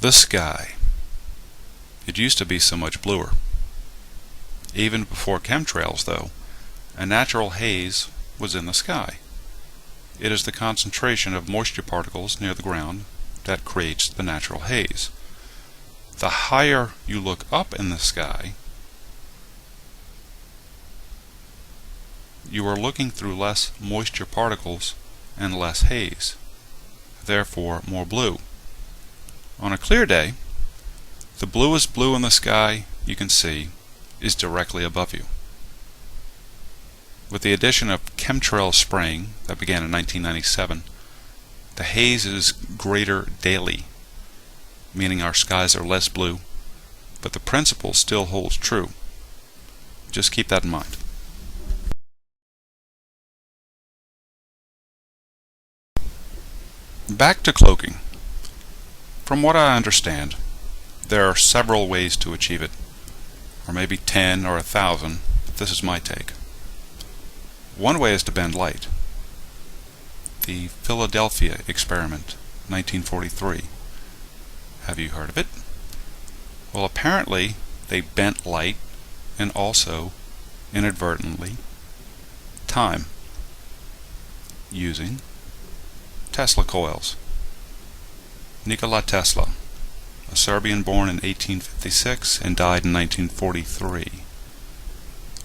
The sky. It used to be so much bluer. Even before chemtrails, though, a natural haze was in the sky. It is the concentration of moisture particles near the ground that creates the natural haze. The higher you look up in the sky, you are looking through less moisture particles and less haze, therefore more blue. On a clear day, the bluest blue in the sky you can see is directly above you. With the addition of chemtrail spraying that began in 1997, the haze is greater daily, meaning our skies are less blue, but the principle still holds true. Just keep that in mind. Back to cloaking. From what I understand, there are several ways to achieve it, or maybe 10 or 1,000, if this is my take. One way is to bend light. The Philadelphia experiment, 1943. Have you heard of it? Well, apparently they bent light and also, inadvertently, time, using Tesla coils. Nikola Tesla, a Serbian born in 1856 and died in 1943.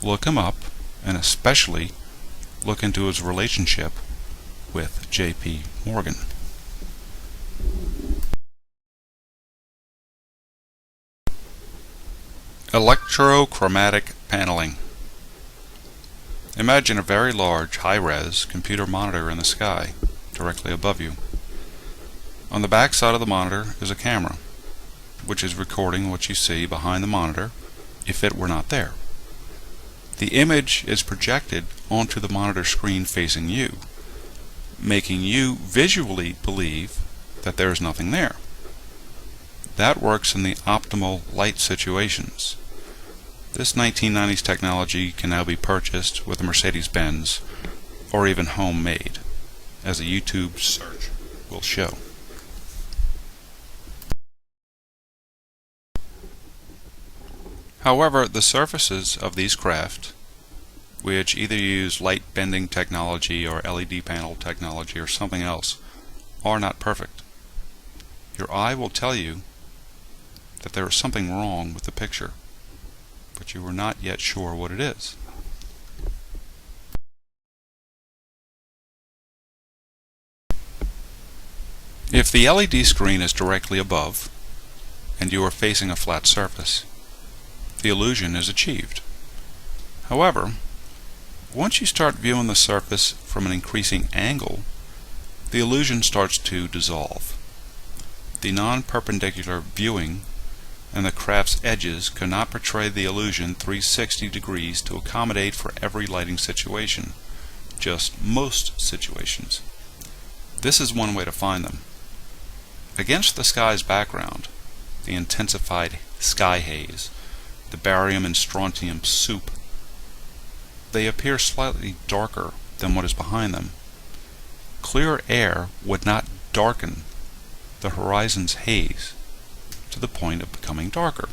Look him up, and especially look into his relationship with J.P. Morgan. Electrochromatic paneling. Imagine a very large, high-res computer monitor in the sky, directly above you. On the back side of the monitor is a camera, which is recording what you see behind the monitor if it were not there. The image is projected onto the monitor screen facing you, making you visually believe that there is nothing there. That works in the optimal light situations. This 1990s technology can now be purchased with a Mercedes-Benz or even homemade, as a YouTube search will show. However, the surfaces of these craft, which either use light bending technology or LED panel technology or something else, are not perfect. Your eye will tell you that there is something wrong with the picture, but you are not yet sure what it is. If the LED screen is directly above and you are facing a flat surface, the illusion is achieved. However, once you start viewing the surface from an increasing angle, the illusion starts to dissolve. The non-perpendicular viewing and the craft's edges cannot portray the illusion 360 degrees to accommodate for every lighting situation, just most situations. This is one way to find them. Against the sky's background, the intensified sky haze, the barium and strontium soup, they appear slightly darker than what is behind them. Clear air would not darken the horizon's haze to the point of becoming darker.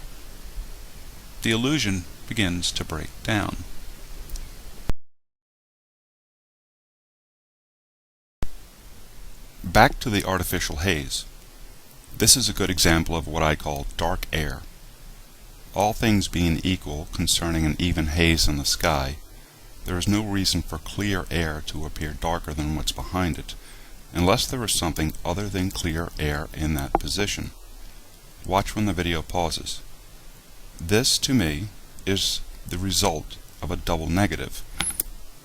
The illusion begins to break down. Back to the artificial haze. This is a good example of what I call dark air. All things being equal concerning an even haze in the sky, there is no reason for clear air to appear darker than what's behind it, unless there is something other than clear air in that position. Watch when the video pauses. This, to me, is the result of a double negative.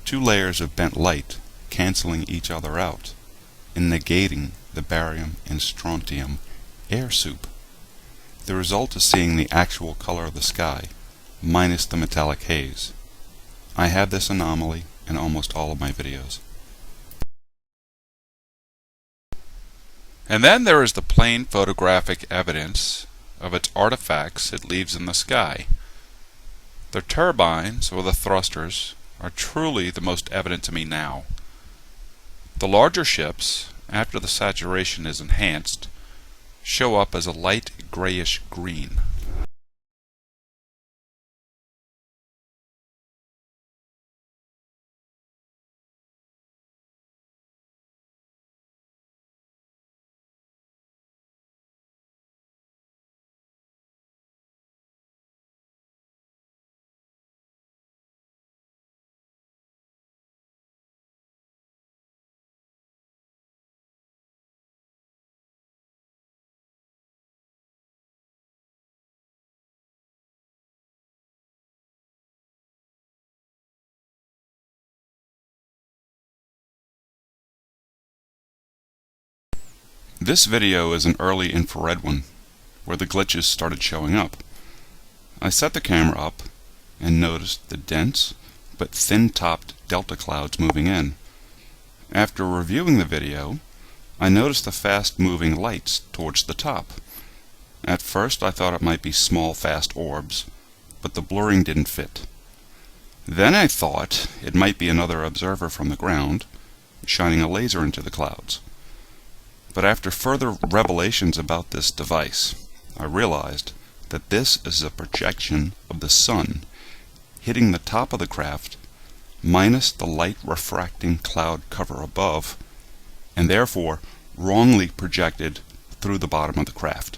Two layers of bent light canceling each other out and negating the barium and strontium air soup. The result is seeing the actual color of the sky, minus the metallic haze. I have this anomaly in almost all of my videos. And then there is the plain photographic evidence of its artifacts it leaves in the sky. The turbines, or the thrusters, are truly the most evident to me now. The larger ships, after the saturation is enhanced, show up as a light grayish green. This video is an early infrared one, where the glitches started showing up. I set the camera up and noticed the dense but thin-topped delta clouds moving in. After reviewing the video, I noticed the fast-moving lights towards the top. At first I thought it might be small fast orbs, but the blurring didn't fit. Then I thought it might be another observer from the ground, shining a laser into the clouds. But after further revelations about this device, I realized that this is a projection of the sun hitting the top of the craft minus the light refracting cloud cover above, and therefore wrongly projected through the bottom of the craft.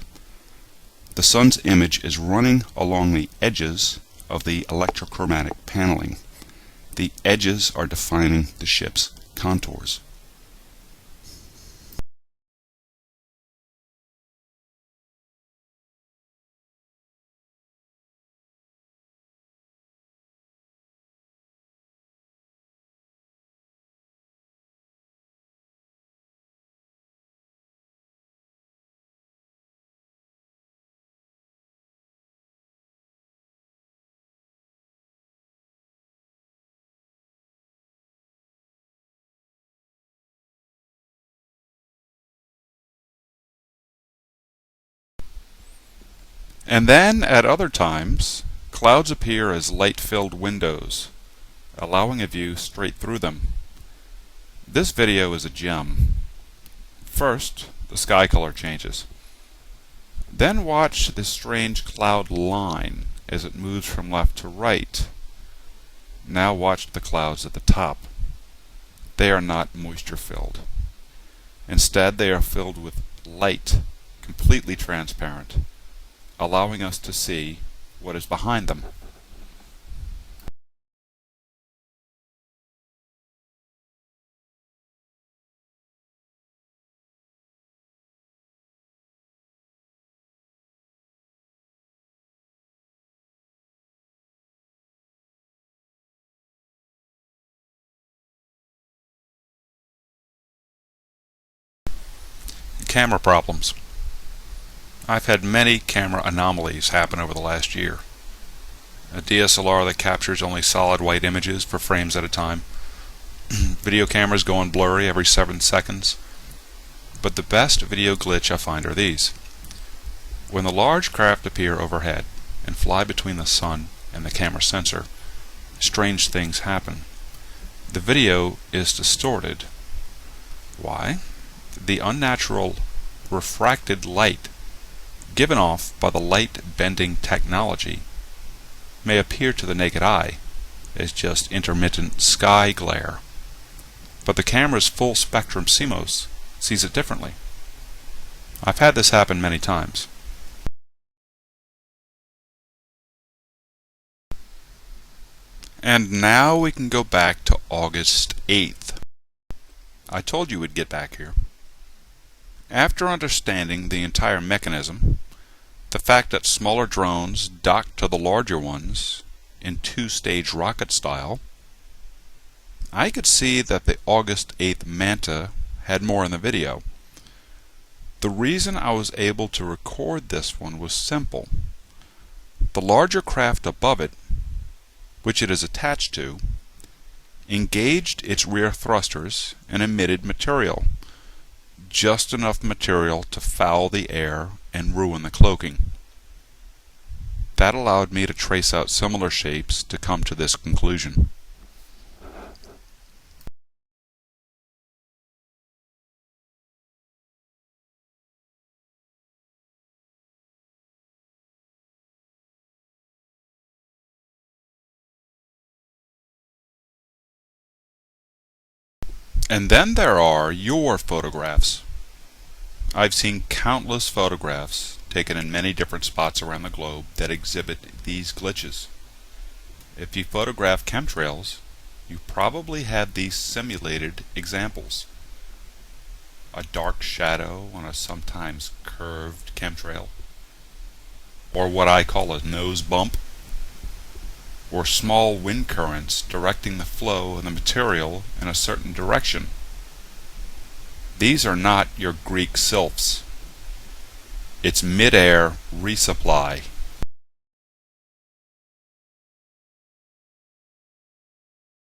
The sun's image is running along the edges of the electrochromatic paneling. The edges are defining the ship's contours. And then, at other times, clouds appear as light-filled windows, allowing a view straight through them. This video is a gem. First, the sky color changes. Then watch this strange cloud line as it moves from left to right. Now watch the clouds at the top. They are not moisture-filled. Instead, they are filled with light, completely transparent, allowing us to see what is behind them. Camera problems. I've had many camera anomalies happen over the last year. A DSLR that captures only solid white images for frames at a time. Video cameras going blurry every 7 seconds. But the best video glitch I find are these. When the large craft appear overhead and fly between the sun and the camera sensor, strange things happen. The video is distorted. Why? The unnatural refracted light given off by the light bending technology may appear to the naked eye as just intermittent sky glare, but the camera's full spectrum CMOS sees it differently. I've had this happen many times. And now we can go back to August 8th. I told you we'd get back here. After understanding the entire mechanism, the fact that smaller drones dock to the larger ones in two-stage rocket style, I could see that the August 8th Manta had more in the video. The reason I was able to record this one was simple. The larger craft above it, which it is attached to, engaged its rear thrusters and emitted material. Just enough material to foul the air and ruin the cloaking. That allowed me to trace out similar shapes to come to this conclusion. And then there are your photographs. I've seen countless photographs taken in many different spots around the globe that exhibit these glitches. If you photograph chemtrails, you probably have these simulated examples. A dark shadow on a sometimes curved chemtrail, or what I call a nose bump, or small wind currents directing the flow of the material in a certain direction. These are not your Greek sylphs. It's mid-air resupply